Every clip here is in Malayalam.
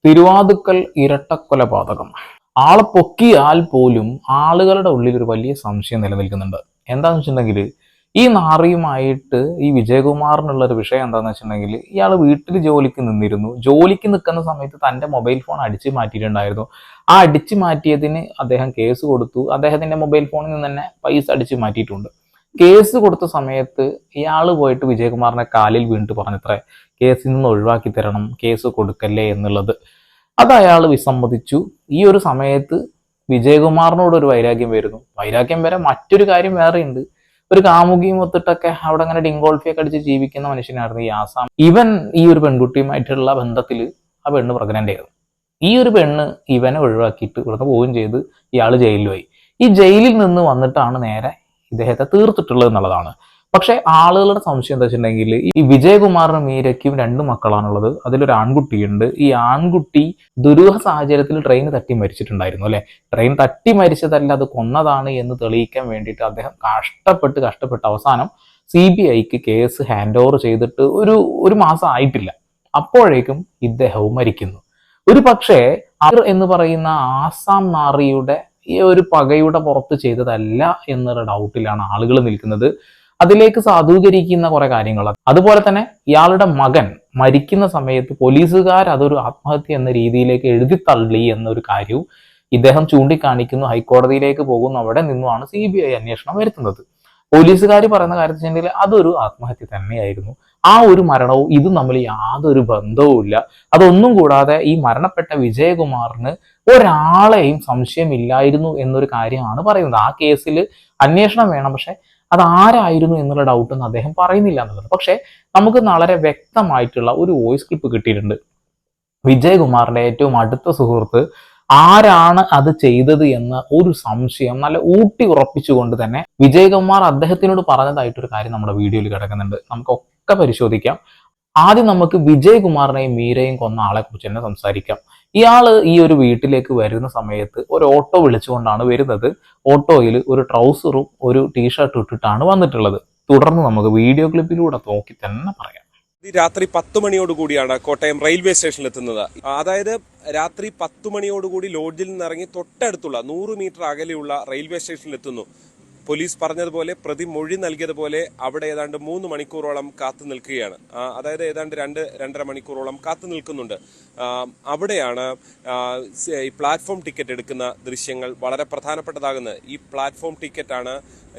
തിരുവാതുക്കൽ ഇരട്ടക്കൊലപാതകം. ആളെ പൊക്കിയാൽ പോലും ആളുകളുടെ ഉള്ളിൽ ഒരു വലിയ സംശയം നിലനിൽക്കുന്നുണ്ട്. എന്താന്ന് വെച്ചിട്ടുണ്ടെങ്കിൽ ഈ നാറിയുമായിട്ട് ഈ വിജയകുമാറിനുള്ള ഒരു വിഷയം എന്താന്ന് വെച്ചിട്ടുണ്ടെങ്കിൽ ഇയാൾ വീട്ടിൽ ജോലിക്ക് നിന്നിരുന്നു. ജോലിക്ക് നിൽക്കുന്ന സമയത്ത് തന്റെ മൊബൈൽ ഫോൺ അടിച്ചു മാറ്റിയിട്ടുണ്ടായിരുന്നു. ആ അടിച്ചു മാറ്റിയതിന് അദ്ദേഹം കേസ് കൊടുത്തു. അദ്ദേഹത്തിന്റെ മൊബൈൽ ഫോണിൽ നിന്ന് തന്നെ പൈസ അടിച്ചു മാറ്റിയിട്ടുണ്ട്. കേസ് കൊടുത്ത സമയത്ത് ഇയാൾ പോയിട്ട് വിജയകുമാറിനെ കാലിൽ വീണിട്ട് പറഞ്ഞത്രേ, കേസിൽ നിന്ന് ഒഴിവാക്കി തരണം, കേസ് കൊടുക്കല്ലേ എന്നുള്ളത്. അത് അയാൾ വിസമ്മതിച്ചു. ഈ ഒരു സമയത്ത് വിജയകുമാറിനോട് ഒരു വൈരാഗ്യം വരുന്നു. വൈരാഗ്യം വരെ മറ്റൊരു കാര്യം വേറെയുണ്ട്. ഒരു കാമുകിയും ഒത്തിട്ടൊക്കെ അവിടെ അങ്ങനെ ഡിങ്കോൾഫിയൊക്കെ അടിച്ച് ജീവിക്കുന്ന മനുഷ്യനായിരുന്നു ഈ ആസാം. ഇവൻ ഈ ഒരു പെൺകുട്ടിയുമായിട്ടുള്ള ബന്ധത്തിൽ ആ പെണ്ണ് പ്രഗ്നന്റ് ആയിരുന്നു. ഈ ഒരു പെണ്ണ് ഇവനെ ഒഴിവാക്കിയിട്ട് ഇവിടുന്ന് പോവുകയും ചെയ്ത് ഇയാൾ ജയിലിൽ പോയി. ഈ ജയിലിൽ നിന്ന് വന്നിട്ടാണ് നേരെ ഇദ്ദേഹത്തെ തീർത്തിട്ടുള്ളത് എന്നുള്ളതാണ്. പക്ഷെ ആളുകളുടെ സംശയം എന്താ വെച്ചിട്ടുണ്ടെങ്കിൽ ഈ വിജയകുമാറിനും മീരയ്ക്കും 2 മക്കളാണുള്ളത്. അതിലൊരു ആൺകുട്ടിയുണ്ട്. ഈ ആൺകുട്ടി ദുരൂഹ സാഹചര്യത്തിൽ ട്രെയിൻ തട്ടി മരിച്ചിട്ടുണ്ടായിരുന്നു അല്ലെ. ട്രെയിൻ തട്ടി മരിച്ചതല്ല, അത് കൊന്നതാണ് എന്ന് തെളിയിക്കാൻ വേണ്ടിയിട്ട് അദ്ദേഹം കഷ്ടപ്പെട്ട് അവസാനം CBIക്ക് കേസ് ഹാൻഡ് ഓവർ ചെയ്തിട്ട് ഒരു മാസം ആയിട്ടില്ല. അപ്പോഴേക്കും ഇദ്ദേഹവും മരിക്കുന്നു. ഒരു പക്ഷേ എന്ന് പറയുന്ന ആസാം നാറിയുടെ ഈ ഒരു പകയുടെ പുറത്ത് ചെയ്തതല്ല എന്നുള്ള ഡൗട്ടിലാണ് ആളുകൾ നിൽക്കുന്നത്. അതിലേക്ക് സാധൂകരിക്കുന്ന കുറെ കാര്യങ്ങൾ. അതുപോലെ തന്നെ ഇയാളുടെ മകൻ മരിക്കുന്ന സമയത്ത് പോലീസുകാർ അതൊരു ആത്മഹത്യ എന്ന രീതിയിലേക്ക് എഴുതി തള്ളി എന്നൊരു കാര്യവും ഇദ്ദേഹം ചൂണ്ടിക്കാണിക്കുന്നു. ഹൈക്കോടതിയിലേക്ക് പോകുന്നു. അവിടെ നിന്നുമാണ് CBI അന്വേഷണം വരുത്തുന്നത്. പോലീസുകാർ പറയുന്ന കാര്യത്തിൽ അതൊരു ആത്മഹത്യ തന്നെയായിരുന്നു. ആ ഒരു മരണവും ഇതും തമ്മിൽ യാതൊരു ബന്ധവുമില്ല. അതൊന്നും കൂടാതെ ഈ മരണപ്പെട്ട വിജയകുമാറിന് ഒരാളെയും സംശയമില്ലായിരുന്നു എന്നൊരു കാര്യമാണ് പറയുന്നത്. ആ കേസിൽ അന്വേഷണം വേണം, പക്ഷെ അത് ആരായിരുന്നു എന്നുള്ള ഡൗട്ടൊന്നും അദ്ദേഹം പറയുന്നില്ല എന്നുള്ളത്. പക്ഷെ നമുക്ക് വളരെ വ്യക്തമായിട്ടുള്ള ഒരു വോയിസ് ക്ലിപ്പ് കിട്ടിയിട്ടുണ്ട്. വിജയകുമാറിന്റെ ഏറ്റവും അടുത്ത സുഹൃത്ത് ആരാണ് അത് ചെയ്തത് എന്ന ഒരു സംശയം നല്ല ഊട്ടി ഉറപ്പിച്ചുകൊണ്ട് തന്നെ വിജയകുമാർ അദ്ദേഹത്തിനോട് പറഞ്ഞതായിട്ടൊരു കാര്യം നമ്മുടെ വീഡിയോയിൽ കിടക്കുന്നുണ്ട്. നമുക്കൊക്കെ പരിശോധിക്കാം. ആദ്യം നമുക്ക് വിജയകുമാറിനെയും മീരയും കൊന്ന ആളെ കുറിച്ച് തന്നെ സംസാരിക്കാം. ഇയാള് ഈ ഒരു വീട്ടിലേക്ക് വരുന്ന സമയത്ത് ഒരു ഓട്ടോ വിളിച്ചുകൊണ്ടാണ് വരുന്നത്. ഓട്ടോയിൽ ഒരു ട്രൗസറും ഒരു ടീഷർട്ടും ഇട്ടിട്ടാണ് വന്നിട്ടുള്ളത്. തുടർന്ന് നമുക്ക് വീഡിയോ ക്ലിപ്പിലൂടെ നോക്കി തന്നെ പറയാം. രാത്രി 10 മണിയോടുകൂടിയാണ് കോട്ടയം റെയിൽവേ സ്റ്റേഷനിൽ എത്തുന്നത്. അതായത് രാത്രി 10 മണിയോടുകൂടി ലോഡ്ജിൽ നിന്നിറങ്ങി തൊട്ടടുത്തുള്ള 100 മീറ്റർ അകലെയുള്ള റെയിൽവേ സ്റ്റേഷനിൽ എത്തുന്നു. പോലീസ് പറഞ്ഞതുപോലെ പ്രതി മൊഴി നൽകിയതുപോലെ അവിടെ ഏതാണ്ട് 3 മണിക്കൂറോളം കാത്തു നിൽക്കുകയാണ്. അതായത് ഏതാണ്ട് 2-2.5 മണിക്കൂറോളം കാത്തു നിൽക്കുന്നുണ്ട്. അവിടെയാണ് ഈ പ്ലാറ്റ്ഫോം ടിക്കറ്റ് എടുക്കുന്ന ദൃശ്യങ്ങൾ വളരെ പ്രധാനപ്പെട്ടതാകുന്നത്. ഈ പ്ലാറ്റ്ഫോം ടിക്കറ്റാണ്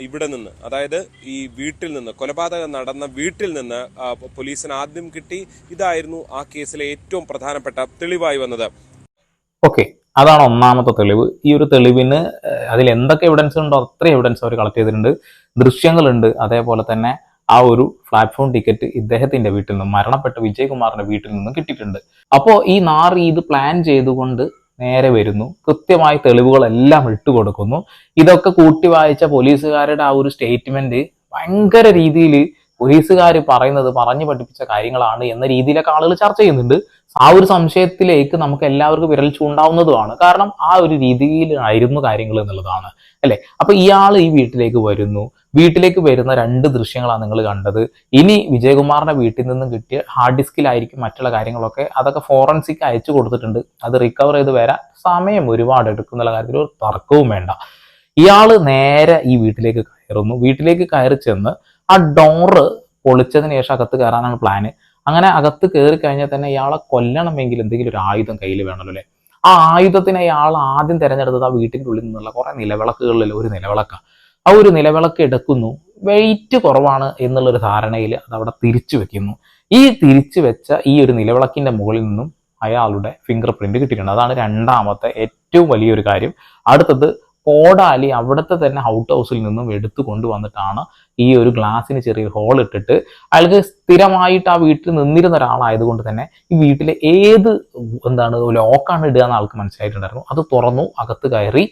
ഇവിടെ നിന്ന്, അതായത് ഈ വീട്ടിൽ നിന്ന്, കൊലപാതകം നടന്ന വീട്ടിൽ നിന്ന് പോലീസിന് ആദ്യം കിട്ടി. ഇതായിരുന്നു ആ കേസിലെ ഏറ്റവും പ്രധാനപ്പെട്ട തെളിവായി വന്നത്. ഓക്കെ, അതാണ് ഒന്നാമത്തെ തെളിവ്. ഈ ഒരു തെളിവിന് അതിൽ എന്തൊക്കെ എവിഡൻസ് ഉണ്ടോ അത്രയും എവിഡൻസ് അവർ കളക്ട് ചെയ്തിട്ടുണ്ട്. ദൃശ്യങ്ങളുണ്ട്. അതേപോലെ തന്നെ ആ ഒരു പ്ലാറ്റ്ഫോം ടിക്കറ്റ് ഇദ്ദേഹത്തിന്റെ വീട്ടിൽ നിന്നും, മരണപ്പെട്ട വിജയകുമാറിന്റെ വീട്ടിൽ നിന്നും കിട്ടിയിട്ടുണ്ട്. അപ്പോൾ ഈ നാറി ഇത് പ്ലാൻ ചെയ്തുകൊണ്ട് നേരെ വരുന്നു. കൃത്യമായി തെളിവുകളെല്ലാം ഇട്ടുകൊടുക്കുന്നു. ഇതൊക്കെ കൂട്ടി വായിച്ച പോലീസുകാരുടെ ആ ഒരു സ്റ്റേറ്റ്മെന്റ് ഭയങ്കര രീതിയിൽ പോലീസുകാർ പറഞ്ഞു പഠിപ്പിച്ച കാര്യങ്ങളാണ് എന്ന രീതിയിലൊക്കെ ആളുകൾ ചർച്ച ചെയ്യുന്നുണ്ട്. ആ ഒരു സംശയത്തിലേക്ക് നമുക്ക് എല്ലാവർക്കും വിരൽ ചൂണ്ടാവുന്നതുമാണ്. കാരണം ആ ഒരു രീതിയിലായിരുന്നു കാര്യങ്ങൾ എന്നുള്ളതാണ് അല്ലെ. അപ്പൊ ഇയാൾ ഈ വീട്ടിലേക്ക് വരുന്നു. വീട്ടിലേക്ക് വരുന്ന 2 ദൃശ്യങ്ങളാണ് നിങ്ങൾ കണ്ടത്. ഇനി വിജയകുമാറിന്റെ വീട്ടിൽ നിന്നും കിട്ടിയ ഹാർഡ് ഡിസ്കിലായിരിക്കും മറ്റുള്ള കാര്യങ്ങളൊക്കെ. അതൊക്കെ ഫോറൻസിക് അയച്ചു കൊടുത്തിട്ടുണ്ട്. അത് റിക്കവർ ചെയ്ത് വരാൻ സമയം ഒരുപാട് എടുക്കുന്നുള്ള കാര്യത്തിൽ ഒരു തർക്കവും വേണ്ട. ഇയാള് നേരെ ഈ വീട്ടിലേക്ക് കയറുന്നു. വീട്ടിലേക്ക് കയറി ചെന്ന് ആ ഡോറ് പൊളിച്ചതിന് ശേഷം അകത്ത് കയറാനാണ് പ്ലാന്. അങ്ങനെ അകത്ത് കയറി കഴിഞ്ഞാൽ തന്നെ ഇയാളെ കൊല്ലണമെങ്കിൽ എന്തെങ്കിലും ഒരു ആയുധം കയ്യിൽ വേണമല്ലോ അല്ലെ. ആ ആയുധത്തിന് ഇയാൾ ആദ്യം തിരഞ്ഞെടുത്തത് ആ വീട്ടിൻ്റെ ഉള്ളിൽ നിന്നുള്ള കുറെ നിലവിളക്കുകളിൽ ഒരു നിലവിളക്ക. ആ ഒരു നിലവിളക്ക് എടുക്കുന്നു. വെയിറ്റ് കുറവാണ് എന്നുള്ളൊരു ധാരണയിൽ അത് അവിടെ തിരിച്ചു വെക്കുന്നു. ഈ തിരിച്ചു വെച്ച ഈ ഒരു നിലവിളക്കിന്റെ മുകളിൽ നിന്നും അയാളുടെ ഫിംഗർ പ്രിന്റ് കിട്ടിയിട്ടുണ്ട്. അതാണ് രണ്ടാമത്തെ ഏറ്റവും വലിയൊരു കാര്യം. അടുത്തത് കോടാലി അവിടുത്തെ തന്നെ ഔട്ട് ഹൗസിൽ നിന്നും എടുത്തു കൊണ്ടുവന്നിട്ടാണ് ഈ ഒരു ഗ്ലാസ്സിന് ചെറിയൊരു ഹോൾ ഇട്ടിട്ട്, അയാൾക്ക് സ്ഥിരമായിട്ട് ആ വീട്ടിൽ നിന്നിരുന്ന ഒരാളായതുകൊണ്ട് തന്നെ ഈ വീട്ടിലെ ഏത് ലോക്കാണ് ഇടുക എന്ന് ആൾക്ക് മനസ്സിലായിട്ടുണ്ടായിരുന്നു. അത് തുറന്നു, അകത്ത് കയറി.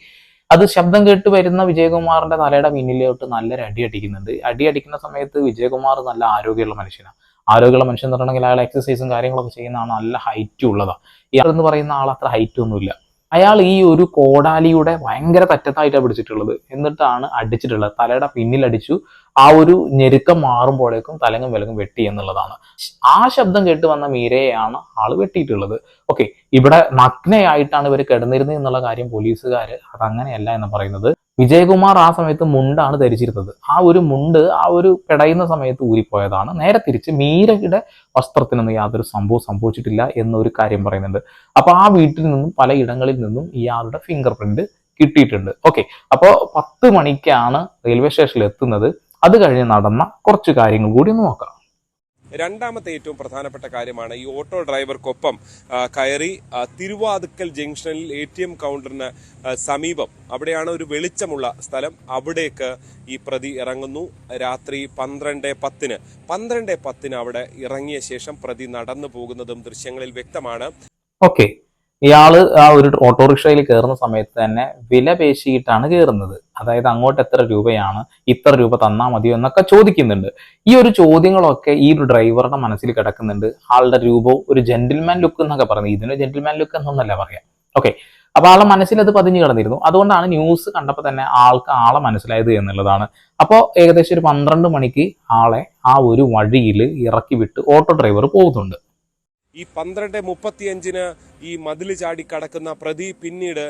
അത് ശബ്ദം കേട്ട് വരുന്ന വിജയകുമാറിന്റെ തലയുടെ പിന്നിലോട്ട് നല്ലൊരു അടി അടിക്കുന്നുണ്ട്. അടി അടിക്കുന്ന സമയത്ത് വിജയകുമാർ നല്ല ആരോഗ്യമുള്ള മനുഷ്യനാണ്. ആരോഗ്യമുള്ള മനുഷ്യൻ എന്ന് പറഞ്ഞിട്ടുണ്ടെങ്കിൽ അയാൾ എക്സസൈസും കാര്യങ്ങളൊക്കെ ചെയ്യുന്നതാണ്. നല്ല ഹൈറ്റും ഉള്ളതാണ്. ഇയാൾ എന്ന് പറയുന്ന ആൾ അത്ര ഹൈറ്റ് ഒന്നുമില്ല. അയാൾ ഈ ഒരു കോടാലിയുടെ ഭയങ്കര തെറ്റത്തായിട്ടാണ് പിടിച്ചിട്ടുള്ളത്. എന്നിട്ടാണ് അടിച്ചിട്ടുള്ളത്. തലയുടെ പിന്നിൽ അടിച്ചു. ആ ഒരു ഞെരുക്കം മാറുമ്പോഴേക്കും തലങ്ങും വിലങ്ങും വെട്ടി എന്നുള്ളതാണ്. ആ ശബ്ദം കേട്ട് വന്ന മീരയെയാണ് ആള് വെട്ടിയിട്ടുള്ളത്. ഓക്കെ, ഇവിടെ നഗ്നയായിട്ടാണ് ഇവർ കിടന്നിരുന്നത് എന്നുള്ള കാര്യം പോലീസുകാർ അതങ്ങനെയല്ല എന്ന് പറയുന്നത്. വിജയകുമാർ ആ സമയത്ത് മുണ്ടാണ് ധരിച്ചിരുന്നത്. ആ ഒരു മുണ്ട് ആ ഒരു പിടയുന്ന സമയത്ത് ഊരിപ്പോയതാണ്. നേരെ തിരിച്ച് മീരയുടെ വസ്ത്രത്തിനൊന്നും യാതൊരു സംഭവം സംഭവിച്ചിട്ടില്ല എന്നൊരു കാര്യം പറയുന്നുണ്ട്. അപ്പൊ ആ വീട്ടിൽ നിന്നും പലയിടങ്ങളിൽ നിന്നും ഇയാളുടെ ഫിംഗർ പ്രിന്റ് കിട്ടിയിട്ടുണ്ട്. ഓക്കെ, അപ്പോൾ 10 മണിക്കാണ് റെയിൽവേ സ്റ്റേഷനിൽ എത്തുന്നത്. അത് കഴിഞ്ഞ് നടന്ന കുറച്ച് കാര്യങ്ങൾ കൂടി നോക്കാം. രണ്ടാമത്തെ ഏറ്റവും പ്രധാനപ്പെട്ട കാര്യമാണ് ഈ ഓട്ടോ ഡ്രൈവർക്കൊപ്പം കയറി തിരുവാതുക്കൽ ജംഗ്ഷനിൽ ATM കൗണ്ടറിന് സമീപം, അവിടെയാണ് ഒരു വെളിച്ചമുള്ള സ്ഥലം, അവിടേക്ക് ഈ പ്രതി ഇറങ്ങുന്നു. രാത്രി 12:10 അവിടെ ഇറങ്ങിയ ശേഷം പ്രതി നടന്നു പോകുന്നതും ദൃശ്യങ്ങളിൽ വ്യക്തമാണ്. ഓക്കെ, ഇയാള് ആ ഒരു ഓട്ടോറിക്ഷയിൽ കയറുന്ന സമയത്ത് തന്നെ വില പേശിയിട്ടാണ് കയറുന്നത്. അതായത് അങ്ങോട്ട് എത്ര രൂപയാണ്, ഇത്ര രൂപ തന്നാൽ മതിയോ എന്നൊക്കെ ചോദിക്കുന്നുണ്ട്. ഈ ഒരു ചോദ്യങ്ങളൊക്കെ ഈ ഒരു ഡ്രൈവറുടെ മനസ്സിൽ കിടക്കുന്നുണ്ട്. ആളുടെ രൂപവും ഒരു ജെന്റിൽമാൻ ലുക്ക് എന്നൊക്കെ പറയുന്നത്, ഇതിന് ജെന്റിൽമാൻ ലുക്ക് എന്നൊന്നല്ല പറയാം. ഓക്കെ, അപ്പൊ ആളെ മനസ്സിൽ അത് പതിഞ്ഞു കിടന്നിരുന്നു. അതുകൊണ്ടാണ് ന്യൂസ് കണ്ടപ്പോൾ തന്നെ ആളെ മനസ്സിലായത് എന്നുള്ളതാണ്. അപ്പോൾ ഏകദേശം ഒരു 12 മണിക്ക് ആളെ ആ ഒരു വഴിയിൽ ഇറക്കി വിട്ട് ഓട്ടോ ഡ്രൈവർ പോകുന്നുണ്ട്. ഈ 12:35 ഈ മതിൽ ചാടി കടക്കുന്ന പ്രതി പിന്നീട്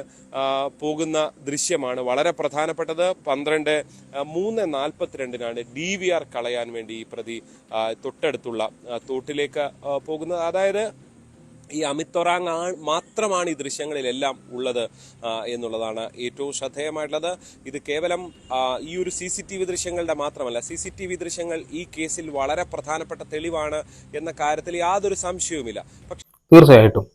പോകുന്ന ദൃശ്യമാണ് വളരെ പ്രധാനപ്പെട്ടത്. 3:42 DVR കളയാൻ വേണ്ടി ഈ പ്രതി തൊട്ടടുത്തുള്ള തോട്ടിലേക്ക് പോകുന്നത്. അതായത് ഈ അമിത് തൊറാങ് മാത്രമാണ് ഈ ദൃശ്യങ്ങളിലെല്ലാം ഉള്ളത് എന്നുള്ളതാണ് ഏറ്റവും ശ്രദ്ധേയമായിട്ടുള്ളത്. ഇത് കേവലം ഈ ഒരു CCTV ദൃശ്യങ്ങളുടെ മാത്രമല്ല, CCTV ദൃശ്യങ്ങൾ ഈ കേസിൽ വളരെ പ്രധാനപ്പെട്ട തെളിവാണ് എന്ന കാര്യത്തിൽ യാതൊരു സംശയവുമില്ല. പക്ഷേ തീർച്ചയായിട്ടും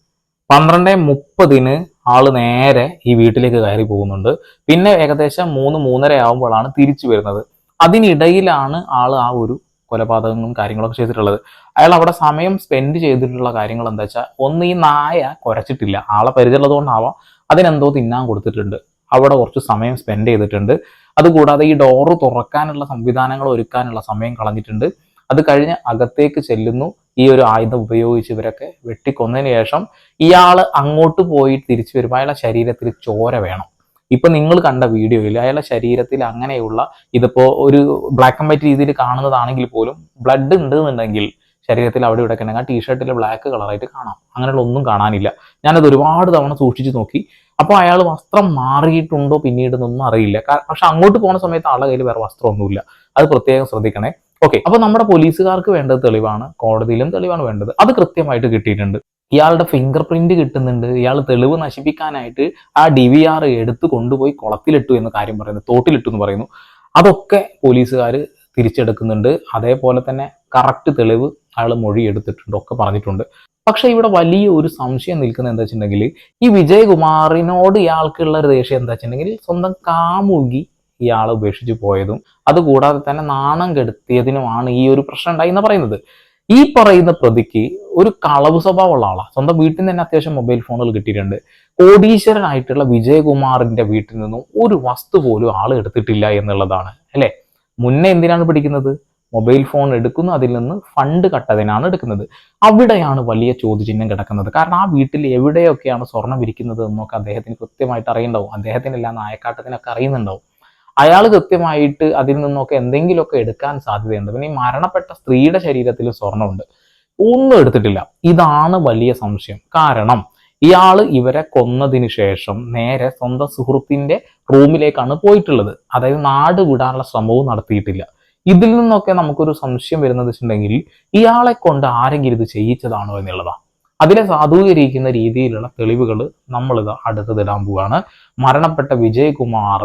12:30 ആള് നേരെ ഈ വീട്ടിലേക്ക് കയറി പോകുന്നുണ്ട്. പിന്നെ ഏകദേശം 3-3:30 ആവുമ്പോഴാണ് തിരിച്ചു വരുന്നത്. അതിനിടയിലാണ് ആള് ആ ഒരു കൊലപാതകങ്ങളും കാര്യങ്ങളൊക്കെ ചെയ്തിട്ടുള്ളത്. അയാൾ അവിടെ സമയം സ്പെൻഡ് ചെയ്തിട്ടുള്ള കാര്യങ്ങൾ എന്താ വെച്ചാൽ, ഒന്ന് ഈ നായ കുരച്ചിട്ടില്ല, ആളെ പരിചയമുള്ളത് കൊണ്ടാവാം, അതിനെന്തോ തിന്നാൻ കൊടുത്തിട്ടുണ്ട്, അവിടെ കുറച്ച് സമയം സ്പെൻഡ് ചെയ്തിട്ടുണ്ട്. അതുകൂടാതെ ഈ ഡോറ് തുറക്കാനുള്ള സംവിധാനങ്ങൾ ഒരുക്കാനുള്ള സമയം കളഞ്ഞിട്ടുണ്ട്. അത് കഴിഞ്ഞ് അകത്തേക്ക് ചെല്ലുന്നു. ഈ ഒരു ആയുധം ഉപയോഗിച്ച് ഇവരൊക്കെ വെട്ടിക്കൊന്നതിന് ശേഷം ഇയാൾ അങ്ങോട്ട് പോയി തിരിച്ചു വരുമ്പോൾ അയാളുടെ ശരീരത്തിൽ ചോര വേണം. ഇപ്പൊ നിങ്ങൾ കണ്ട വീഡിയോയിൽ അയാളുടെ ശരീരത്തിൽ അങ്ങനെയുള്ള, ഇതിപ്പോ ഒരു ബ്ലാക്ക് ആൻഡ് വൈറ്റ് രീതിയിൽ കാണുന്നതാണെങ്കിൽ പോലും ബ്ലഡ് ഉണ്ട് എന്നുണ്ടെങ്കിൽ ശരീരത്തിൽ അവിടെ ഇവിടെ ഉണ്ടെങ്കിൽ ആ ടീഷർട്ടിൽ ബ്ലാക്ക് കളറായിട്ട് കാണാം. അങ്ങനെയുള്ള ഒന്നും കാണാനില്ല. ഞാനത് ഒരുപാട് തവണ സൂക്ഷിച്ചു നോക്കി. അപ്പോൾ അയാൾ വസ്ത്രം മാറിയിട്ടുണ്ടോ പിന്നീട് എന്നൊന്നും അറിയില്ല. പക്ഷെ അങ്ങോട്ട് പോകുന്ന സമയത്ത് ആളുടെ കയ്യിൽ വേറെ വസ്ത്രമൊന്നുമില്ല. അത് പ്രത്യേകം ശ്രദ്ധിക്കണേ. ഓക്കെ, അപ്പൊ നമ്മുടെ പോലീസുകാർക്ക് വേണ്ടത് തെളിവാണ്, കോടതിയിലും തെളിവാണ് വേണ്ടത്. അത് കൃത്യമായിട്ട് കിട്ടിയിട്ടുണ്ട്. ഇയാളുടെ ഫിംഗർ പ്രിന്റ് കിട്ടുന്നുണ്ട്. ഇയാൾ തെളിവ് നശിപ്പിക്കാനായിട്ട് ആ DVR എടുത്ത് കൊണ്ടുപോയി കുളത്തിലിട്ടു എന്ന കാര്യം പറയുന്നു, തോട്ടിലിട്ടു എന്ന് പറയുന്നു. അതൊക്കെ പോലീസുകാർ തിരിച്ചെടുക്കുന്നുണ്ട്. അതേപോലെ തന്നെ കറക്റ്റ് തെളിവ് അയാൾ മൊഴി എടുത്തിട്ടുണ്ട്, ഒക്കെ പറഞ്ഞിട്ടുണ്ട്. പക്ഷെ ഇവിടെ വലിയ ഒരു സംശയം നിൽക്കുന്നത് എന്താ വെച്ചിട്ടുണ്ടെങ്കിൽ, ഈ വിജയകുമാറിനോട് ഇയാൾക്കുള്ള ഒരു ദേഷ്യം എന്താ വെച്ചിട്ടുണ്ടെങ്കിൽ, സ്വന്തം കാമുകി ഇയാളെ ഉപേക്ഷിച്ച് പോയതും അതുകൂടാതെ തന്നെ നാണം കെടുത്തിയതിനുമാണ് ഈ ഒരു പ്രശ്നം ഉണ്ടായി എന്ന് പറയുന്നത്. ഈ പറയുന്ന പ്രതിക്ക് ഒരു കളവ് സ്വഭാവമുള്ള ആളാണ്. സ്വന്തം വീട്ടിൽ നിന്ന് തന്നെ അത്യാവശ്യം മൊബൈൽ ഫോണുകൾ കിട്ടിയിട്ടുണ്ട്. കോടീശ്വരനായിട്ടുള്ള വിജയകുമാറിന്റെ വീട്ടിൽ നിന്നും ഒരു വസ്തു പോലും ആൾ എടുത്തിട്ടില്ല എന്നുള്ളതാണ് അല്ലെ. മുന്നേ എന്തിനാണ് പിടിക്കുന്നത്? മൊബൈൽ ഫോൺ എടുക്കുന്നു, അതിൽ നിന്ന് ഫണ്ട് കട്ടതിനാണ് എടുക്കുന്നത്. അവിടെയാണ് വലിയ ചോദ്യചിഹ്നം കിടക്കുന്നത്. കാരണം ആ വീട്ടിൽ എവിടെയൊക്കെയാണ് സ്വർണം ഇരിക്കുന്നത് എന്നൊക്കെ അദ്ദേഹത്തിന് കൃത്യമായിട്ട് അറിയുന്നുണ്ടാവും. അദ്ദേഹത്തിനെല്ലാം നായക്കാട്ടത്തിനൊക്കെ അറിയുന്നുണ്ടാവും. അയാൾ കൃത്യമായിട്ട് അതിൽ നിന്നൊക്കെ എന്തെങ്കിലുമൊക്കെ എടുക്കാൻ സാധ്യതയുണ്ട്. പിന്നെ ഈ മരണപ്പെട്ട സ്ത്രീയുടെ ശരീരത്തിൽ സ്വർണ്ണമുണ്ട്, ഒന്നും എടുത്തിട്ടില്ല. ഇതാണ് വലിയ സംശയം. കാരണം ഇയാൾ ഇവരെ കൊന്നതിന് ശേഷം നേരെ സ്വന്തം സുഹൃത്തിന്റെ റൂമിലേക്കാണ് പോയിട്ടുള്ളത്. അതായത് നാട് വിടാനുള്ള ശ്രമവും നടത്തിയിട്ടില്ല. ഇതിൽ നിന്നൊക്കെ നമുക്കൊരു സംശയം വരുന്നത് വെച്ചിട്ടുണ്ടെങ്കിൽ, ഇയാളെ കൊണ്ട് ആരെങ്കിലും ഇത് ചെയ്യിച്ചതാണോ എന്നുള്ളതാണ്. അതിനെ സാധൂകരിക്കുന്ന രീതിയിലുള്ള തെളിവുകൾ നമ്മളിത് അടുത്തതിടാൻ പോവുകയാണ്. മരണപ്പെട്ട വിജയകുമാർ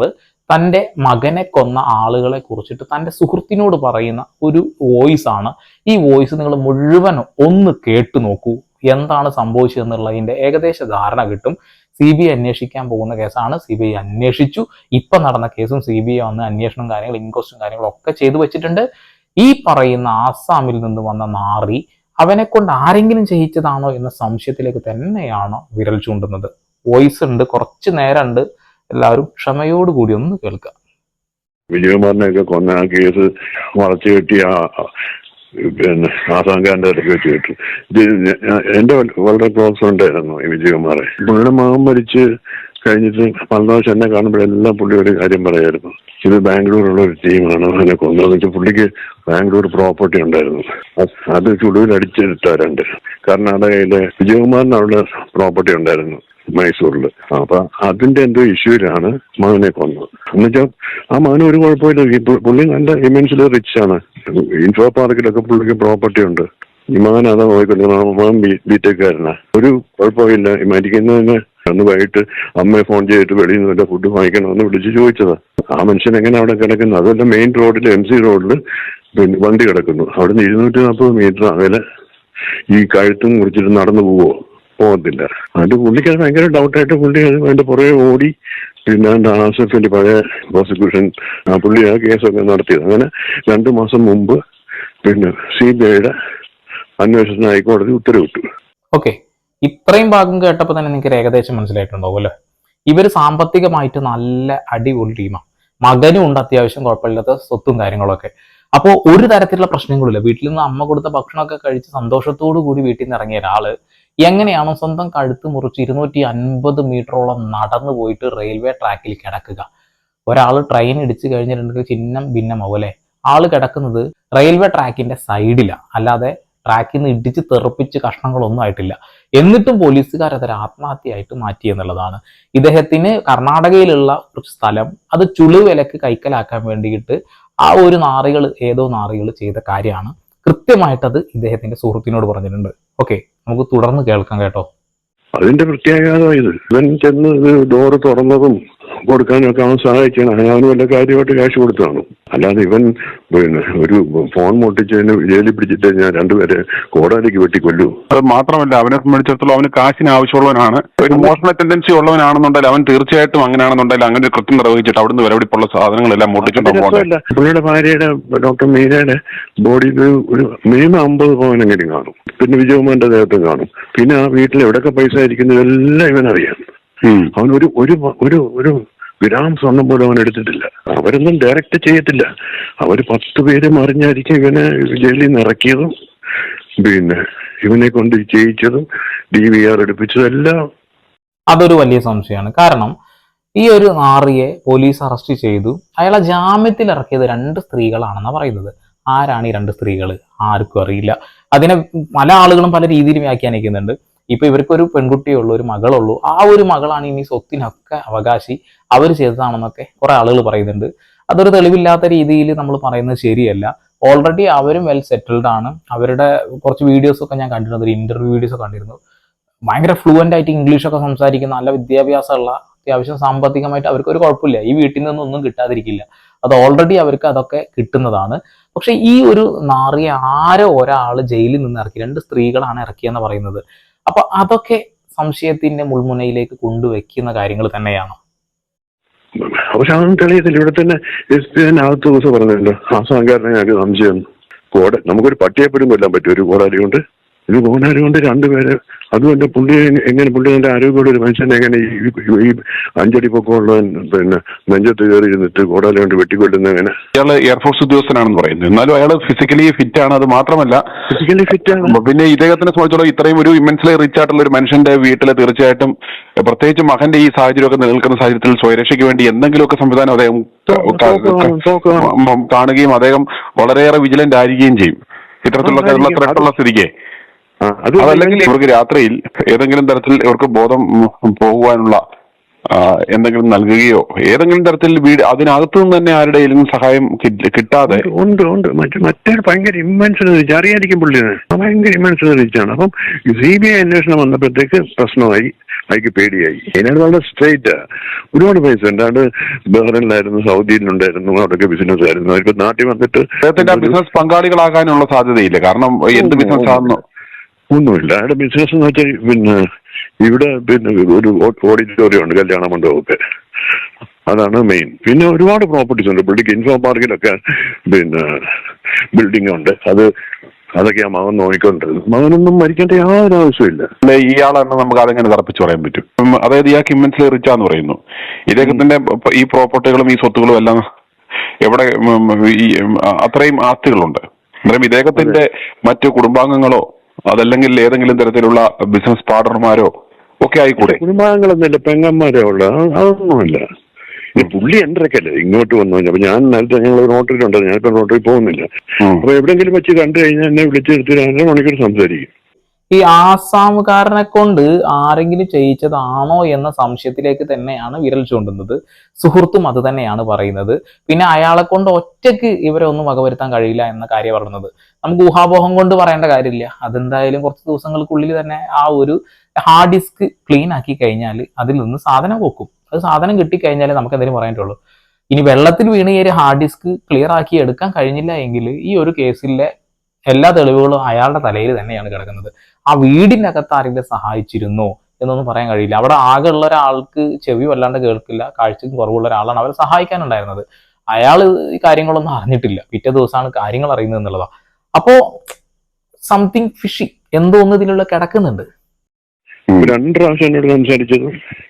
തൻ്റെ മകനെ കൊന്ന ആളുകളെ കുറിച്ചിട്ട് തൻ്റെ സുഹൃത്തിനോട് പറയുന്ന ഒരു വോയിസ് ആണ്. ഈ വോയിസ് നിങ്ങൾ മുഴുവൻ ഒന്ന് കേട്ടു നോക്കൂ. എന്താണ് സംഭവിച്ചതെന്നുള്ളതിന്റെ ഏകദേശ ധാരണ കിട്ടും. CBI അന്വേഷിക്കാൻ പോകുന്ന കേസാണ്. CBI അന്വേഷിച്ചു. ഇപ്പൊ നടന്ന കേസും CBI വന്ന് അന്വേഷണം കാര്യങ്ങൾ, ഇൻക്വസ്റ്റും കാര്യങ്ങളും ഒക്കെ ചെയ്തു വെച്ചിട്ടുണ്ട്. ഈ പറയുന്ന ആസാമിൽ നിന്ന് വന്ന നാറി അവനെ കൊണ്ട് ആരെങ്കിലും ചെയ്യിച്ചതാണോ എന്ന സംശയത്തിലേക്ക് തന്നെയാണ് വിരൽ ചൂണ്ടുന്നത്. വോയിസ് ഉണ്ട്, കുറച്ച് നേരം ഉണ്ട്. എല്ലാവരും ക്ഷമയോടുകൂടി ഒന്ന് കേൾക്കുക. വിജയകുമാറിനെയൊക്കെ കൊന്ന ആ കേസ് വളച്ചു കെട്ടി പിന്നെ ആസാംഖാന്റെ ഇടയ്ക്ക് വെച്ച് കിട്ടും. ഇത് എന്റെ വളരെ ക്ലോസ് ഫ്രണ്ടായിരുന്നു ഈ വിജയകുമാറെ. പുള്ളിയുടെ മകൻ മരിച്ച് കഴിഞ്ഞിട്ട് പലതാവശ്യം എന്നെ കാണുമ്പോഴെല്ലാം പുള്ളി ഒരു കാര്യം പറയായിരുന്നു, ഇത് ബാംഗ്ലൂരുള്ള ഒരു ടീമാണ് അതിനെ കൊന്നതെന്ന് വെച്ചാൽ പുള്ളിക്ക് ബാംഗ്ലൂർ പ്രോപ്പർട്ടി ഉണ്ടായിരുന്നു. അത് ചുടുവിൽ അടിച്ചെടുത്താറുണ്ട്. കർണാടകയിലെ വിജയകുമാറിന് അവിടെ പ്രോപ്പർട്ടി ഉണ്ടായിരുന്നു മൈസൂരിൽ. അപ്പൊ അതിന്റെ എന്തോ ഇഷ്യൂലാണ് മകനെ കൊന്നത്. എന്നുവെച്ചാൽ ആ മകന് ഒരു കുഴപ്പമില്ല, പുള്ളി നല്ല ഇമെൻസിൽ റിച്ച് ആണ്. ഇൻഫോ പാർക്കിലൊക്കെ പുള്ളിക്ക് പ്രോപ്പർട്ടി ഉണ്ട്. ഈ മകൻ അതാ നോക്കിക്കൊണ്ടിരുന്നത്. മകൻ ബിടെക്കാരനാ, ഒരു കുഴപ്പമില്ല. മരിക്കുന്നതിന് അന്ന് വൈകിട്ട് അമ്മയെ ഫോൺ ചെയ്തിട്ട് വെളിയിൽ നിന്ന് വല്ല ഫുഡ് വാങ്ങിക്കണമെന്ന് വിളിച്ച് ചോദിച്ചതാ. ആ മനുഷ്യൻ എങ്ങനെ അവിടെ കിടക്കുന്നു? അതുമല്ല, മെയിൻ റോഡിൽ MC റോഡിൽ പിന്നെ വണ്ടി കിടക്കുന്നു. അവിടെ നിന്ന് 240 മീറ്റർ അകലെ ഈ കഴുത്തും മുറിച്ചിട്ട് നടന്നു പോകത്തില്ല. അത് പുള്ളിക്ക് അത് ഭയങ്കര ഡൗട്ടായിട്ട് പുള്ളി അതിന്റെ പുറകെ ഓടി. പിന്നെ ആസിഫിന്റെ പഴയ പ്രോസിക്യൂഷൻ പുള്ളി ആ കേസൊക്കെ നടത്തിയത്. അങ്ങനെ 2 മാസം മുമ്പ് പിന്നെ CBIയുടെ അന്വേഷണത്തിന് ഹൈക്കോടതി ഉത്തരവിട്ടു. ഓക്കെ, ഇത്രയും ഭാഗം കേട്ടപ്പോൾ തന്നെ നിങ്ങൾക്ക് ഏകദേശം മനസ്സിലായിട്ടുണ്ടാവും അല്ലേ? ഇവർ സാമ്പത്തികമായിട്ട് നല്ല അടിപൊളി ടീമാണ്. മകനും ഉണ്ട് അത്യാവശ്യം കുഴപ്പമില്ലാത്ത സ്വത്തും കാര്യങ്ങളൊക്കെ. അപ്പോൾ ഒരു തരത്തിലുള്ള പ്രശ്നങ്ങളില്ല. വീട്ടിൽ നിന്ന് അമ്മ കൊടുത്ത ഭക്ഷണമൊക്കെ കഴിച്ച് സന്തോഷത്തോടു കൂടി വീട്ടിൽ നിന്ന് ഇറങ്ങിയ ഒരാള് എങ്ങനെയാണോ സ്വന്തം കഴുത്ത് മുറിച്ച് 250 മീറ്ററോളം നടന്നു പോയിട്ട് റെയിൽവേ ട്രാക്കിൽ കിടക്കുക? ഒരാൾ ട്രെയിൻ ഇടിച്ചു കഴിഞ്ഞിട്ടുണ്ടെങ്കിൽ ചിഹ്നം ഭിന്നമാവും അല്ലെ? ആള് കിടക്കുന്നത് റെയിൽവേ ട്രാക്കിന്റെ സൈഡിലാണ്, അല്ലാതെ ട്രാക്കിൽ നിന്ന് ഇടിച്ച് തെറിപ്പിച്ച് കഷ്ണങ്ങളൊന്നും ആയിട്ടില്ല. എന്നിട്ടും പോലീസുകാർ അതൊരു ആത്മഹത്യയായിട്ട് മാറ്റി എന്നുള്ളതാണ്. ഇദ്ദേഹത്തിന് കർണാടകയിലുള്ള ഒരു സ്ഥലം അത് ചുളുവിലക്ക് കൈക്കലാക്കാൻ വേണ്ടിയിട്ട് ആ ഒരു ഏതോ നാറികൾ ചെയ്ത കാര്യമാണ്. കൃത്യമായിട്ടത് ഇദ്ദേഹത്തിന്റെ സുഹൃത്തിനോട് പറഞ്ഞിട്ടുണ്ട്. ഓക്കെ, നമുക്ക് തുടർന്ന് കേൾക്കാം കേട്ടോ. അതിന്റെ പ്രത്യേകത ഇവൻ ചെന്ന് ഡോറ് തുറന്നതും കൊടുക്കാനൊക്കെ അവൻ സഹായിക്കണം. അവന് വല്ല കാര്യമായിട്ട് ക്യാഷ് കൊടുത്താണ്. അല്ലാതെ ഇവൻ പിന്നെ ഒരു ഫോൺ പൊട്ടിച്ചതിന് ജയിലിൽ പിടിച്ചിട്ട് ഞാൻ 2 പേരെ കോടാലിക്ക് വെട്ടിക്കൊല്ലു. അത് മാത്രമല്ല, അവനെ സംബന്ധിച്ചിടത്തോളം അവന് കാശിന് ആവശ്യമുള്ളവനാണ്. ഒരു മോഷണ ടെൻഡൻസി ഉള്ളവനാണെന്നുണ്ടെങ്കിൽ അവൻ തീർച്ചയായിട്ടും അങ്ങനെയാണെന്നുണ്ടെങ്കിൽ അങ്ങനെ ഒരു കൃത്യം നിർവഹിച്ചിട്ട് അവിടുന്ന് വിലപിടിപ്പുള്ള സാധനങ്ങളെല്ലാം പൊട്ടിച്ചിട്ടുണ്ടാകും. പുള്ളിയുടെ ഭാര്യയുടെ ഡോക്ടർ മീരയുടെ ബോഡിയിൽ ഒരു മിനിമം 50 പവനെങ്കിലും കാണും. പിന്നെ വിജയകുമാറിന്റെ ദേഹത്തും കാണും. പിന്നെ ആ വീട്ടിൽ എവിടെയൊക്കെ പൈസ ഇരിക്കുന്നതെല്ലാം ഇവനറിയാം. അവൻ ഒരു ഗ്രാം സ്വർണം പോലും അവൻ എടുത്തിട്ടില്ല. അവരൊന്നും ഡയറക്റ്റ് ചെയ്യത്തില്ല. അവര് 10 പേര് മറിഞ്ഞായിരിക്കും ഇവനെ ജയിലിൽ നിന്ന് ഇറക്കിയതും പിന്നെ ഇവനെ കൊണ്ട് ചെയ്യിച്ചതും DVR എടുപ്പിച്ചതും എല്ലാം. അതൊരു വലിയ സംശയമാണ്. കാരണം ഈ ഒരു നാറിയെ പോലീസ് അറസ്റ്റ് ചെയ്തു. അയാളെ ജാമ്യത്തിൽ ഇറക്കിയത് 2 സ്ത്രീകളാണെന്നാണ് പറയുന്നത്. ആരാണ് ഈ 2 സ്ത്രീകൾ? ആർക്കും അറിയില്ല. അതിനെ പല ആളുകളും പല രീതിയിൽ വ്യാഖ്യാനിക്കുന്നുണ്ട്. ഇപ്പൊ ഇവർക്കൊരു പെൺകുട്ടിയുള്ളൂ, ഒരു മകളുള്ളൂ. ആ ഒരു മകളാണ് ഇനി സ്വത്തിനൊക്കെ അവകാശി. അവർ ചെയ്തതാണെന്നൊക്കെ കുറെ ആളുകൾ പറയുന്നുണ്ട്. അതൊരു തെളിവില്ലാത്ത രീതിയിൽ നമ്മൾ പറയുന്നത് ശരിയല്ല. ഓൾറെഡി അവരും വെൽ സെറ്റിൽഡ് ആണ്. അവരുടെ കുറച്ച് വീഡിയോസ് ഒക്കെ ഞാൻ കണ്ടിരുന്നു, ഒരു ഇന്റർവ്യൂ വീഡിയോസ് ഒക്കെ കണ്ടിരുന്നു. ഭയങ്കര ഫ്ലുവൻ്റ് ആയിട്ട് ഇംഗ്ലീഷൊക്കെ സംസാരിക്കുന്ന, നല്ല വിദ്യാഭ്യാസമുള്ള, അത്യാവശ്യം സാമ്പത്തികമായിട്ട് അവർക്ക് ഒരു കുഴപ്പമില്ല. ഈ വീട്ടിൽ നിന്നൊന്നും കിട്ടാതിരിക്കില്ല. അത് ഓൾറെഡി അവർക്ക് അതൊക്കെ കിട്ടുന്നതാണ്. പക്ഷെ ഈ ഒരു നാറിയെ ആരോ ഒരാൾ ജയിലിൽ നിന്ന് ഇറക്കി, 2 സ്ത്രീകളാണ് ഇറക്കിയെന്ന് പറയുന്നത്. അപ്പൊ അതൊക്കെ സംശയത്തിന്റെ മുൾമുനയിലേക്ക് കൊണ്ടുവയ്ക്കുന്ന കാര്യങ്ങൾ തന്നെയാണ്. പക്ഷെ അതൊന്നും തെളിയത്തില്ല. ഇവിടെ തന്നെ SP അകത്ത് ദിവസം പറഞ്ഞല്ലോ, ആസാങ്കാരനെ ഞങ്ങൾക്ക് സംശയം. നമുക്കൊരു പട്ടിയെപ്പോലും കൊല്ലാൻ പറ്റും ഒരു കോടാലി കൊണ്ട്. ഇത് കോടാലി കൊണ്ട് 2 പേര്. അതുകൊണ്ട് പുള്ളി എന്റെ ആരോഗ്യമുള്ള ഒരു മനുഷ്യനെ എങ്ങനെ ഈ 5 അടി പൊക്കമുള്ളവൻ പിന്നെ നെഞ്ചത്ത് കയറി ഇരുന്നിട്ട് കോടാലി കൊണ്ട് വെട്ടിക്കൊല്ലുന്ന എങ്ങനെ? ഇയാള് എയർഫോഴ്സ് ഉദ്യോഗസ്ഥനാണെന്ന് പറയുന്നത്. എന്നാലും അയാൾ ഫിസിക്കലി ഫിറ്റ് ആണ്. അത് മാത്രമല്ല ഫിസിക്കലി ഫിറ്റ് ആണ്. പിന്നെ ഇദ്ദേഹത്തിനെ സംബന്ധിച്ചോളം ഇത്രയും ഒരു ഇമ്മൻസ്ലി റിച്ച് ആയിട്ടുള്ള ഒരു മനുഷ്യന്റെ വീട്ടിൽ തീർച്ചയായിട്ടും, പ്രത്യേകിച്ച് മകന്റെ ഈ സാഹചര്യമൊക്കെ നിലനിൽക്കുന്ന സാഹചര്യത്തിൽ സ്വയരക്ഷയ്ക്ക് വേണ്ടി എന്തെങ്കിലുമൊക്കെ സംവിധാനം അദ്ദേഹം കാണുകയും അദ്ദേഹം വളരെയേറെ വിജിലന്റ് ആയിരിക്കുകയും ചെയ്യും ഇത്തരത്തിലുള്ള ത്രെട്ടുള്ള സ്ഥിതിക്ക്. അതല്ലെങ്കിൽ ഇവർക്ക് രാത്രിയിൽ ഏതെങ്കിലും തരത്തിൽ ഇവർക്ക് ബോധം പോകുവാനുള്ള എന്തെങ്കിലും നൽകുകയോ ഏതെങ്കിലും തരത്തിൽ അതിനകത്തു നിന്ന് തന്നെ ആരുടെയും സഹായം കിട്ടാതെ ഉണ്ട്. മറ്റേ ഭയങ്കര ഇമ്മൻസ് റിച്ച് അറിയാതിരിക്കും പുള്ളിയാണ്. ഭയങ്കര ഇമ്മൻസ് റിച്ചാണ്. അപ്പം CBI അന്വേഷണം വന്നപ്പോഴത്തേക്ക് പ്രശ്നമായി, അയക്ക് പേടിയായി. അതിനാണ് വളരെ സ്ട്രേറ്റ്. ഒരുപാട് പൈസ ഉണ്ട്. അത് ബഹ്റൈനിലായിരുന്നു, സൗദിയിലുണ്ടായിരുന്നു, അവിടെയൊക്കെ ബിസിനസ് ആയിരുന്നു. അവർക്ക് നാട്ടിൽ വന്നിട്ട് അദ്ദേഹത്തിന്റെ ബിസിനസ് പങ്കാളികളാകാനുള്ള സാധ്യതയില്ല. കാരണം എന്ത് ബിസിനസ് ആണെന്നോ ഒന്നുമില്ല. അയാളുടെ ബിസിനസ് എന്ന് വെച്ചാൽ പിന്നെ ഇവിടെ പിന്നെ ഒരു ഓഡിറ്റോറിയം ഉണ്ട്, കല്യാണ മണ്ഡപമൊക്കെ. അതാണ് മെയിൻ. പിന്നെ ഒരുപാട് പ്രോപ്പർട്ടീസ് ഉണ്ട്. പുള്ളിക്ക് ഇൻഫോ പാർക്കിലൊക്കെ പിന്നെ ബിൽഡിംഗ് ഉണ്ട്. അതൊക്കെ ആ മകൻ നോക്കിക്കൊണ്ടിരുന്നു. മകനൊന്നും മരിക്കേണ്ട യാതൊരു ആവശ്യമില്ല. ഇയാളെന്ന് നമുക്ക് അതെങ്ങനെ തറപ്പിച്ച് പറയാൻ പറ്റും? അതായത് ഇയാൾക്ക് ഇമ്മൻസ്ലി റിച്ചാന്ന് പറയുന്നു. ഇദ്ദേഹത്തിന്റെ ഈ പ്രോപ്പർട്ടികളും ഈ സ്വത്തുക്കളും എല്ലാം എവിടെ അത്രയും ആസ്തികളുണ്ട്. അന്നേരം ഇദ്ദേഹത്തിന്റെ മറ്റു കുടുംബാംഗങ്ങളോ അതല്ലെങ്കിൽ ഏതെങ്കിലും തരത്തിലുള്ള ബിസിനസ് പാർട്ണർമാരോ ഒക്കെ ആയിക്കൂടെ? കുടുംബാംഗങ്ങളൊന്നുമില്ല, പെങ്ങന്മാരേ ഉള്ള, അതൊന്നുമില്ല. ഈ പുള്ളി എൻ്റെക്കല്ലേ ഇങ്ങോട്ട് വന്നു കഴിഞ്ഞാൽ. അപ്പൊ ഞാൻ നേരത്തെ ഞങ്ങൾ റോട്ടറിയിലുണ്ട്, ഞാനിപ്പോ റോട്ടറിൽ പോകുന്നില്ല. അപ്പൊ എവിടെയെങ്കിലും വെച്ച് കണ്ടു കഴിഞ്ഞാൽ എന്നെ വിളിച്ചെടുത്ത് 2 മണിക്കൂർ സംസാരിക്കും. ഈ ആസാമുകാരനെ കൊണ്ട് ആരെങ്കിലും ചെയ്യിച്ചതാണോ എന്ന സംശയത്തിലേക്ക് തന്നെയാണ് വിരൽ ചൂണ്ടുന്നത്. സുഹൃത്തും അത് തന്നെയാണ് പറയുന്നത്. പിന്നെ അയാളെ കൊണ്ട് ഒറ്റയ്ക്ക് ഇവരെ ഒന്നും വകവരുത്താൻ കഴിയില്ല എന്ന കാര്യം പറയുന്നത്. നമുക്ക് ഊഹാപോഹം കൊണ്ട് പറയേണ്ട കാര്യമില്ല. അതെന്തായാലും കുറച്ച് ദിവസങ്ങൾക്കുള്ളിൽ തന്നെ ആ ഒരു ഹാർഡ് ഡിസ്ക് ക്ലീൻ ആക്കി കഴിഞ്ഞാൽ അതിൽ നിന്ന് സാധനം വെക്കും. അത് സാധനം കിട്ടിക്കഴിഞ്ഞാൽ നമുക്ക് എന്തെങ്കിലും പറയാനുള്ളൂ. ഇനി വെള്ളത്തിൽ വീണ് ഈ ഒരു ഹാർഡ് ഡിസ്ക് ക്ലിയർ ആക്കി എടുക്കാൻ കഴിഞ്ഞില്ല എങ്കിൽ ഈ ഒരു കേസിലെ എല്ലാ തെളിവുകളും അയാളുടെ തലയിൽ തന്നെയാണ് കിടക്കുന്നത്. ആ വീടിന്റെ അകത്ത് ആരെങ്കിലും സഹായിച്ചിരുന്നോ എന്നൊന്നും പറയാൻ കഴിയില്ല. അവിടെ ആകെ ഉള്ള ഒരാൾക്ക് ചെവി വല്ലാണ്ട് കേൾക്കില്ല, കാഴ്ചയ്ക്ക് കുറവുള്ള ഒരാളാണ് അവരെ സഹായിക്കാനുണ്ടായിരുന്നത്. അയാൾ ഈ കാര്യങ്ങളൊന്നും അറിഞ്ഞിട്ടില്ല. പിറ്റേ ദിവസമാണ് കാര്യങ്ങൾ അറിയുന്നത് എന്നുള്ളതാണ്. അപ്പോ സംതിങ് ഫിഷി എന്തോ ഒന്ന് ഇതിലുള്ള കിടക്കുന്നുണ്ട്. 2 പ്രാവശ്യം എന്നോട് സംസാരിച്ചത്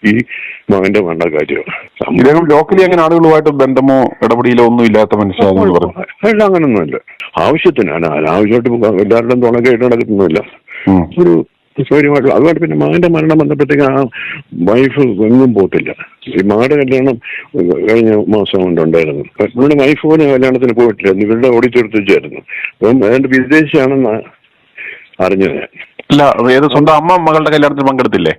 ഈ മകന്റെ വേണ്ട കാര്യമാണ്. ഇദ്ദേഹം ലോക്കലി അങ്ങനെ ആളുകളുമായിട്ട് ബന്ധമോ ഇടപെടിയിലോ ഒന്നും ഇല്ലാത്ത മനുഷ്യരാണെന്ന് പറഞ്ഞു. അല്ല, അങ്ങനൊന്നുമില്ല. ആവശ്യത്തിനാണ്, ആവശ്യമായിട്ട് എല്ലാവരുടെയും തുണക്കായിട്ട് നടക്കുന്നില്ല. ഒരു സൗകര്യമായിട്ടുള്ള അതുകൊണ്ട് പിന്നെ മകന്റെ മരണം വന്നപ്പോഴത്തേക്ക് ആ വൈഫ് എങ്ങും പോത്തില്ല. ഈ മകളുടെ കല്യാണം കഴിഞ്ഞ മാസം കൊണ്ടുണ്ടായിരുന്നു. പുള്ളിയുടെ വൈഫ് പോലും കല്യാണത്തിന് പോയിട്ടില്ല. ഇവരുടെ ഓടിച്ചെടുത്തിച്ചായിരുന്നു. അപ്പം അതുകൊണ്ട് വിദേശിയാണെന്ന് അറിഞ്ഞത് ഞാൻ. അല്ല, ഏത് സ്വന്തം അമ്മ മകളുടെ കല്യാണത്തിൽ പങ്കെടുത്തില്ലേ?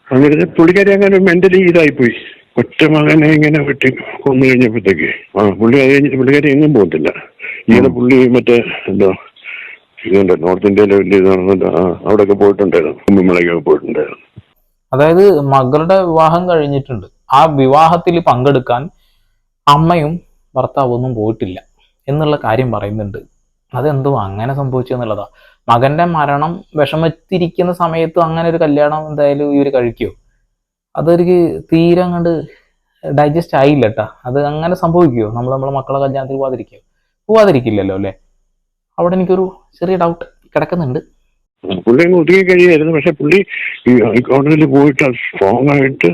അങ്ങനെ പുള്ളിക്കാരി അങ്ങനെ മെന്റലി ഇതായിപ്പോയി. ഒറ്റ മകനെ ഇങ്ങനെ വെട്ടി കൊന്നു കഴിഞ്ഞപ്പോഴത്തേക്ക് പുള്ളി അത് കഴിഞ്ഞ് പുള്ളിക്കാരി എങ്ങും പോകത്തില്ല. ഈയിടെ പുള്ളി മറ്റേ എന്താ ഇതുണ്ട്, നോർത്ത് ഇന്ത്യയിലെ വലിയ ഇതാണെന്നുണ്ട്, അവിടെയൊക്കെ പോയിട്ടുണ്ടായിരുന്നു, കുമ്പിമലയ്ക്കൊക്കെ പോയിട്ടുണ്ടായിരുന്നു. അതായത് മകളുടെ വിവാഹം കഴിഞ്ഞിട്ടുണ്ട്. ആ വിവാഹത്തിൽ പങ്കെടുക്കാൻ അമ്മയും ഭർത്താവും ഒന്നും പോയിട്ടില്ല എന്നുള്ള കാര്യം പറയുന്നുണ്ട്. അതെന്തോ അങ്ങനെ സംഭവിച്ചു എന്നുള്ളതാ. മകന്റെ മരണം വിഷമത്തിരിക്കുന്ന സമയത്ത് അങ്ങനെ ഒരു കല്യാണം എന്തായാലും ഇവർ കഴിക്കുമോ? അതൊരു തീരെ അങ്ങോട്ട് ഡൈജസ്റ്റ് ആയില്ല കേട്ടാ. അത് അങ്ങനെ സംഭവിക്കുമോ? നമ്മളെ മക്കളെ കല്യാണത്തിൽ പോവാതിരിക്കില്ലല്ലോ അല്ലെ? അവിടെ എനിക്കൊരു ചെറിയ ഡൗട്ട് കിടക്കുന്നുണ്ട്. പുള്ളി അങ്ങ് ഒതുങ്ങി കഴിയായിരുന്നു. പക്ഷെ പുള്ളി ഈ ഹൈക്കോടതിയിൽ പോയിട്ട് സ്ട്രോങ് ആയിട്ട്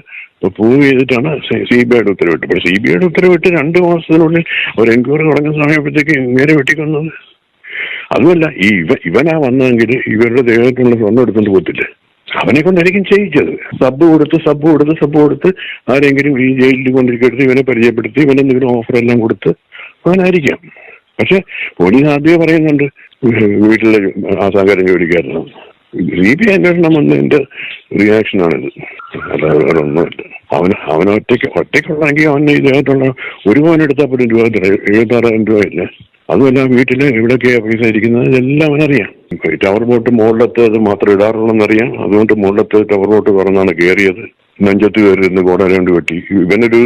പ്രൂവ് ചെയ്തിട്ടാണ് CBIയുടെ ഉത്തരവിട്ട്. പക്ഷെ CBIയുടെ ഉത്തരവിട്ട് 2 മാസത്തിനുള്ളിൽ ഒരു എൻക്വയറി തുടങ്ങുന്ന സമയപ്പോഴത്തേക്ക് ഇങ്ങനെ വെട്ടിക്കൊന്നത്. അതുമല്ല, ഇവനാ വന്നെങ്കിൽ ഇവരുടെ ദേഹത്തുള്ള സ്വർണ്ണം എടുത്തുകൊണ്ട് പോത്തില്ല. അവനെ കൊണ്ടായിരിക്കും ചെയ്യിച്ചത്. സബ് കൊടുത്ത് ആരെങ്കിലും ഈ ജയിലിൽ കൊണ്ടിരിക്കെടുത്ത് ഇവനെ പരിചയപ്പെടുത്തി ഇവനെന്തെങ്കിലും ഓഫർ എല്ലാം കൊടുത്ത് അവനായിരിക്കാം. പക്ഷെ പോലീസ് ആദ്യമേ പറയുന്നുണ്ട് വീട്ടിലെ ആസാകാരൻ ജോലിക്കാരനാണ്. CBI അന്വേഷണം വന്നതിന്റെ റിയാക്ഷനാണിത്. അല്ലാതെ വേറെ ഒന്നുമില്ല. അവന് ഒറ്റയ്ക്കുള്ളെങ്കിൽ അവന് ഇദ്ദേഹത്തുള്ള ഒരു പവൻ എടുത്താൽ പോലും രൂപ 76,000 രൂപയില്ല. അതുമല്ല വീട്ടില് എവിടെയൊക്കെയാ പൈസ ഇരിക്കുന്നത് ഇതെല്ലാം അവനറിയാം. ടവർ ബോട്ട് മുകളിലത്തെ അത് മാത്രം ഇടാറുള്ളെന്നറിയാം. അതുകൊണ്ട് മുകളിലത്തെ ടവർ ബോട്ട് തുറന്നാണ് കയറിയത്. നെഞ്ചത്ത് കയറിയിരുന്ന് കോടാലോണ്ട് വെട്ടി. ഇവനൊരു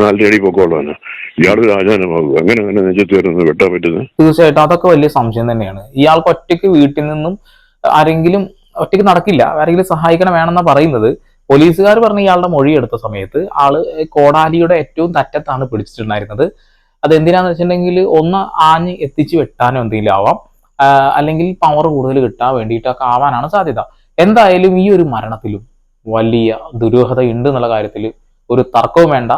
4 അടി പൊക്കമുള്ളവന്, ഇയാളൊരു രാജാനമാകും. അങ്ങനെ നെഞ്ചത്ത് കയറുന്നത് വെട്ടാൻ പറ്റുന്നത്? തീർച്ചയായിട്ടും അതൊക്കെ വലിയ സംശയം തന്നെയാണ്. ഇയാൾക്ക് ഒറ്റയ്ക്ക് വീട്ടിൽ നിന്നും ആരെങ്കിലും ഒറ്റയ്ക്ക് നടക്കില്ല, ആരെങ്കിലും സഹായിക്കണം വേണമെന്നാ പറയുന്നത്. പോലീസുകാർ പറഞ്ഞ ഇയാളുടെ മൊഴി എടുത്ത സമയത്ത് ആള് കോടാലിയുടെ ഏറ്റവും തറ്റത്താണ് പിടിച്ചിട്ടുണ്ടായിരുന്നത്. അതെന്തിനാന്ന് വെച്ചിട്ടുണ്ടെങ്കിൽ ഒന്ന് ആഞ്ഞ് എത്തിച്ച് വെട്ടാനോ എന്തെങ്കിലും ആവാം, അല്ലെങ്കിൽ പവർ കൂടുതൽ കിട്ടാൻ വേണ്ടിയിട്ടൊക്കെ ആവാനാണ് സാധ്യത. എന്തായാലും ഈ ഒരു മരണത്തിലും വലിയ ദുരൂഹത ഉണ്ട് എന്നുള്ള കാര്യത്തിൽ ഒരു തർക്കവും വേണ്ട.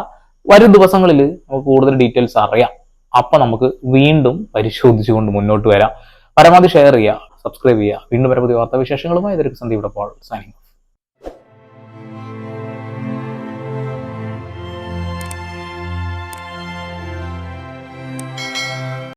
വരും ദിവസങ്ങളിൽ നമുക്ക് കൂടുതൽ ഡീറ്റെയിൽസ് അറിയാം. അപ്പൊ നമുക്ക് വീണ്ടും പരിശോധിച്ചുകൊണ്ട് മുന്നോട്ട് വരാം. പരമാവധി ഷെയർ ചെയ്യുക, സബ്സ്ക്രൈബ് ചെയ്യുക. വീണ്ടും പരമാവധി വാർത്താവിശേഷങ്ങളുമായി ഇതൊരു സന്ദീപ് പോൾ സൈനിങ്.